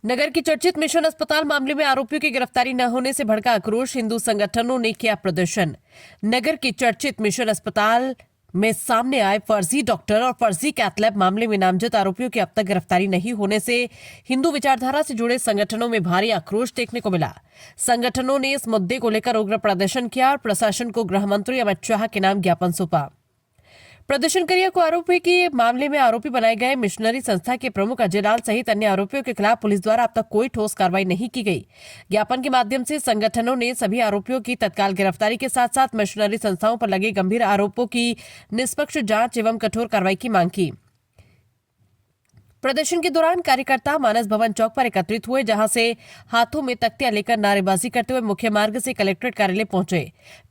नगर की चर्चित मिशन अस्पताल मामले में आरोपियों की गिरफ्तारी न होने से भड़का आक्रोश, हिंदू संगठनों ने किया प्रदर्शन। नगर के चर्चित मिशन अस्पताल में सामने आए फर्जी डॉक्टर और फर्जी कैथ लैब मामले में नामजद आरोपियों की अब तक गिरफ्तारी नहीं होने से हिंदू विचारधारा से जुड़े संगठनों में भारी आक्रोश देखने को मिला। संगठनों ने इस मुद्दे को लेकर उग्र प्रदर्शन किया और प्रशासन को गृह मंत्री अमित शाह के नाम ज्ञापन सौंपा। प्रदर्शनकारियों को आरोप है कि मामले में आरोपी बनाए गए मिशनरी संस्था के प्रमुख अजय लाल सहित अन्य आरोपियों के खिलाफ पुलिस द्वारा अब तक कोई ठोस कार्रवाई नहीं की गई। ज्ञापन के माध्यम से संगठनों ने सभी आरोपियों की तत्काल गिरफ्तारी के साथ साथ मिशनरी संस्थाओं पर लगे गंभीर आरोपों की निष्पक्ष जांच एवं कठोर कार्रवाई की मांग की। प्रदर्शन के दौरान कार्यकर्ता मानस भवन चौक पर एकत्रित हुए, जहां से हाथों में तख्तियां लेकर नारेबाजी करते हुए मुख्य मार्ग से कलेक्ट्रेट कार्यालय पहुंचे।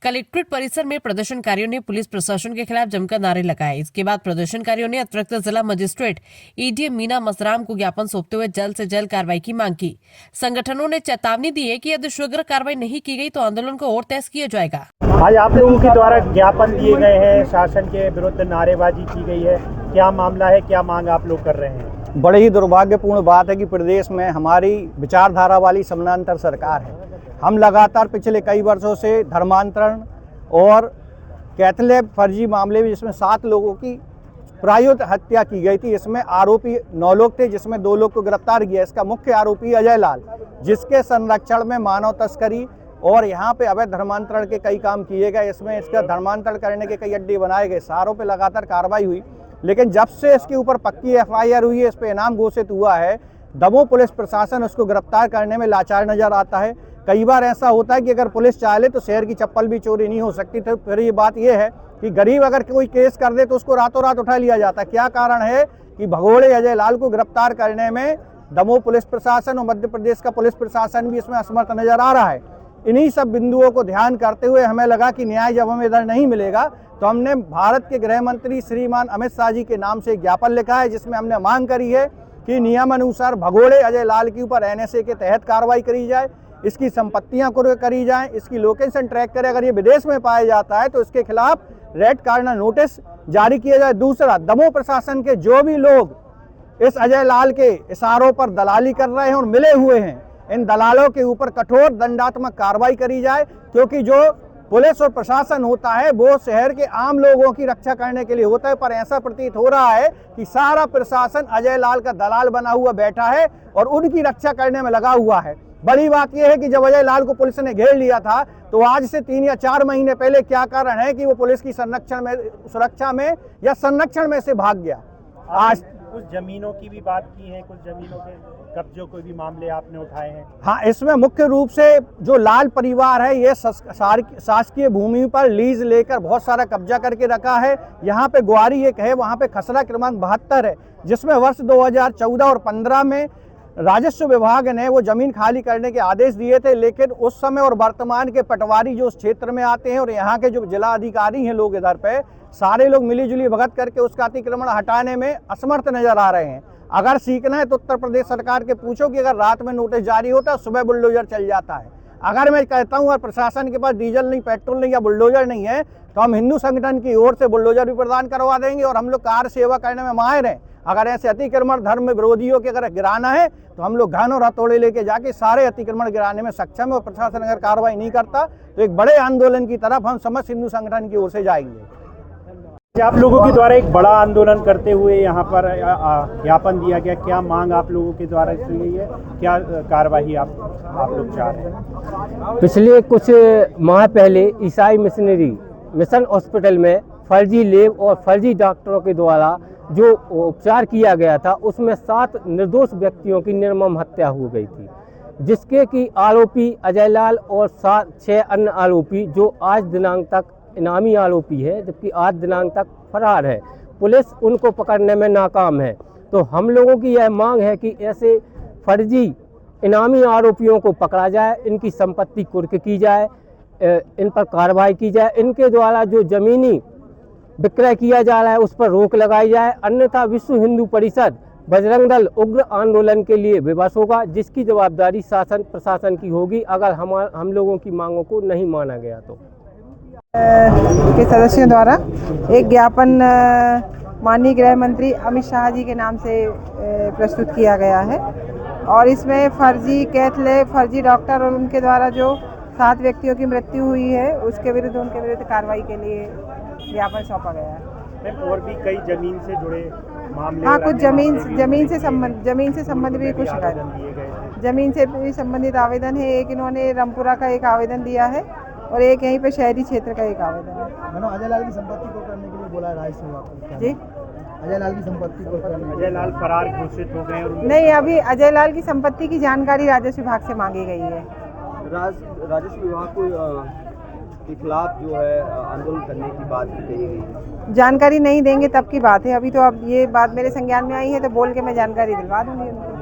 कलेक्ट्रेट परिसर में प्रदर्शनकारियों ने पुलिस प्रशासन के खिलाफ जमकर नारे लगाए। इसके बाद प्रदर्शनकारियों ने अतिरिक्त जिला मजिस्ट्रेट एडीएम मीना मसराम को ज्ञापन सौंपते हुए जल्द से जल्द कार्रवाई की मांग की। संगठनों ने चेतावनी दी है कि यदि शीघ्र कार्रवाई नहीं की गई तो आंदोलन को और तेज किया जाएगा। आज आप लोगों के द्वारा ज्ञापन दिए गए हैं, शासन के विरुद्ध नारेबाजी की गई है, क्या मामला है, क्या मांग आप लोग कर रहे हैं? बड़े ही दुर्भाग्यपूर्ण बात है कि प्रदेश में हमारी विचारधारा वाली समानांतर सरकार है। हम लगातार पिछले कई वर्षों से धर्मांतरण और कैथलैब फर्जी मामले में, जिसमें 7 लोगों की प्रायोजित हत्या की गई थी, इसमें आरोपी 9 लोग थे, जिसमें 2 लोग को गिरफ्तार किया। इसका मुख्य आरोपी अजय लाल, जिसके संरक्षण में मानव तस्करी और यहाँ पे अवैध धर्मांतरण के कई काम किए गए। इसमें इसका धर्मांतरण करने के कई अड्डे बनाए गए। सारों पे लगातार कार्रवाई हुई, लेकिन जब से इसके ऊपर पक्की एफआईआर हुई है, इस पे इनाम घोषित हुआ है, दमोह पुलिस प्रशासन उसको गिरफ्तार करने में लाचार नजर आता है। कई बार ऐसा होता है कि अगर पुलिस चाहे तो शहर की चप्पल भी चोरी नहीं हो सकती। तो फिर ये बात ये है कि गरीब अगर कोई केस कर दे तो उसको रातों रात उठा लिया जाता है। क्या कारण है कि भगोड़े अजय लाल को गिरफ्तार करने में दमोह पुलिस प्रशासन और मध्य प्रदेश का पुलिस प्रशासन भी इसमें असमर्थ नजर आ रहा है। इन्हीं सब बिंदुओं को ध्यान करते हुए हमें लगा कि न्याय जब हमें इधर नहीं मिलेगा तो हमने भारत के गृह मंत्री श्रीमान अमित शाह जी के नाम से ज्ञापन लिखा है, जिसमें हमने मांग करी है कि नियमानुसार भगोड़े अजय लाल के ऊपर एनएसए के तहत कार्रवाई करी जाए, इसकी संपत्तियां कुर्क करी जाए, इसकी लोकेशन ट्रैक करे, अगर ये विदेश में पाया जाता है तो इसके खिलाफ रेड कॉर्नर नोटिस जारी किया जाए। दूसरा, दमोह प्रशासन के जो भी लोग इस अजय लाल के इशारों पर दलाली कर रहे हैं और मिले हुए हैं, इन दलालों के ऊपर कठोर दंडात्मक कार्रवाई करी जाए, क्योंकि जो पुलिस और प्रशासन होता है वो शहर के आम लोगों की रक्षा करने के लिए होता है। पर ऐसा प्रतीत हो रहा है कि सारा प्रशासन अजय लाल का दलाल बना हुआ बैठा है और उनकी रक्षा करने में लगा हुआ है। बड़ी बात यह है कि जब अजय लाल को पुलिस ने घेर लिया था तो आज से 3 या 4 महीने पहले क्या कारण है कि वो पुलिस की सुरक्षा में या संरक्षण में से भाग गया। आज कुछ जमीनों की भी बात की है, कुछ जमीनों के कब्जों को भी मामले आपने उठाए हैं। हाँ, इसमें मुख्य रूप से जो लाल परिवार है ये शासकीय भूमि पर लीज लेकर बहुत सारा कब्जा करके रखा है। यहाँ पे ग्वारी एक है, वहाँ पे खसरा क्रमांक 72 है, जिसमें वर्ष 2014 और 15 में राजस्व विभाग ने वो जमीन खाली करने के आदेश दिए थे, लेकिन उस समय और वर्तमान के पटवारी जो उस क्षेत्र में आते हैं और यहाँ के जो जिला अधिकारी हैं लोग इधर पे, सारे लोग मिलीजुली भगत करके उसका अतिक्रमण हटाने में असमर्थ नजर आ रहे हैं। अगर सीखना है तो उत्तर प्रदेश सरकार के पूछो कि अगर रात में नोटिस जारी होता है, सुबह बुलडोजर चल जाता है। अगर मैं कहता हूँ अगर प्रशासन के पास डीजल नहीं, पेट्रोल नहीं या बुलडोजर नहीं है तो हम हिंदू संगठन की ओर से बुलडोजर भी प्रदान करवा देंगे और हम लोग कार सेवा करने में माहिर हैं। अगर ऐसे अतिक्रमण धर्म विरोधियों के अगर गिराना है तो हम लोग घन और हथौड़े लेके जाके सारे अतिक्रमण गिराने में सक्षम है। और प्रशासन अगर कार्रवाई नहीं करता तो एक बड़े आंदोलन की तरफ हम समस्त हिंदू संगठन की ओर से जाएंगे। आप लोगों के द्वारा एक बड़ा आंदोलन करते हुए यहाँ पर ज्ञापन दिया गया, क्या मांग आप लोगों के द्वारा की गई है, क्या कार्रवाई आप लोग चाह रहे हैं? पिछले कुछ माह पहले ईसाई मिशनरी मिशन हॉस्पिटल में फर्जी लैब और फर्जी डॉक्टरों के द्वारा जो उपचार किया गया था, उसमें 7 निर्दोष व्यक्तियों की निर्मम हत्या हो गई थी, जिसके कि आरोपी अजय लाल और 6 अन्य आरोपी जो आज दिनांक तक इनामी आरोपी है, जबकि आज दिनांक तक फरार है। पुलिस उनको पकड़ने में नाकाम है। तो हम लोगों की यह मांग है कि ऐसे फर्जी इनामी आरोपियों को पकड़ा जाए, इनकी संपत्ति कुर्क की जाए, इन पर कार्रवाई की जाए, इनके द्वारा जो जमीनी विक्रय किया जा रहा है उस पर रोक लगाई जाए, अन्यथा विश्व हिंदू परिषद बजरंग दल उग्र आंदोलन के लिए विवश होगा, जिसकी जवाबदारी शासन प्रशासन की होगी अगर हम लोगों की मांगों को नहीं माना गया तो। के सदस्यों द्वारा एक ज्ञापन माननीय गृह मंत्री अमित शाह जी के नाम से प्रस्तुत किया गया है। और इसमें फर्जी कैथ लैब, फर्जी डॉक्टर और उनके द्वारा जो 7 व्यक्तियों की मृत्यु हुई है उसके विरुद्ध, उनके विरुद्ध कार्रवाई के लिए ज्ञापन सौंपा गया है। मैम और भी कई जमीन से जुड़े मामले हाँ, और कुछ अन्य जमीन मामले भी जमीन से जुड़े संबंध हैं। जमीन से संबंधित भी कुछ शिकायत, आवेदन दिए गए थे। जमीन से भी संबंधित आवेदन है। एक इन्होंने रामपुरा का एक आवेदन दिया है और एक यहीं पे शहरी क्षेत्र का एक आवेदन है। मैंने अजय लाल की संपत्ति को करने के लिए बोला है राय से वापस। जी अजय लाल की संपत्ति को करने अजय लाल फरार घोषित हो गए और उनके नहीं, अभी अजय लाल की संपत्ति की जानकारी राजस्व विभाग से मांगी गई है। राजस्व विभाग को के खिलाफ जो है आंदोलन करने की बात भी कही गई है। जानकारी नहीं देंगे तब की बात है। अभी तो अब ये बात मेरे संज्ञान में आई है तो बोल के मैं जानकारी दिलवा दूंगी उनको।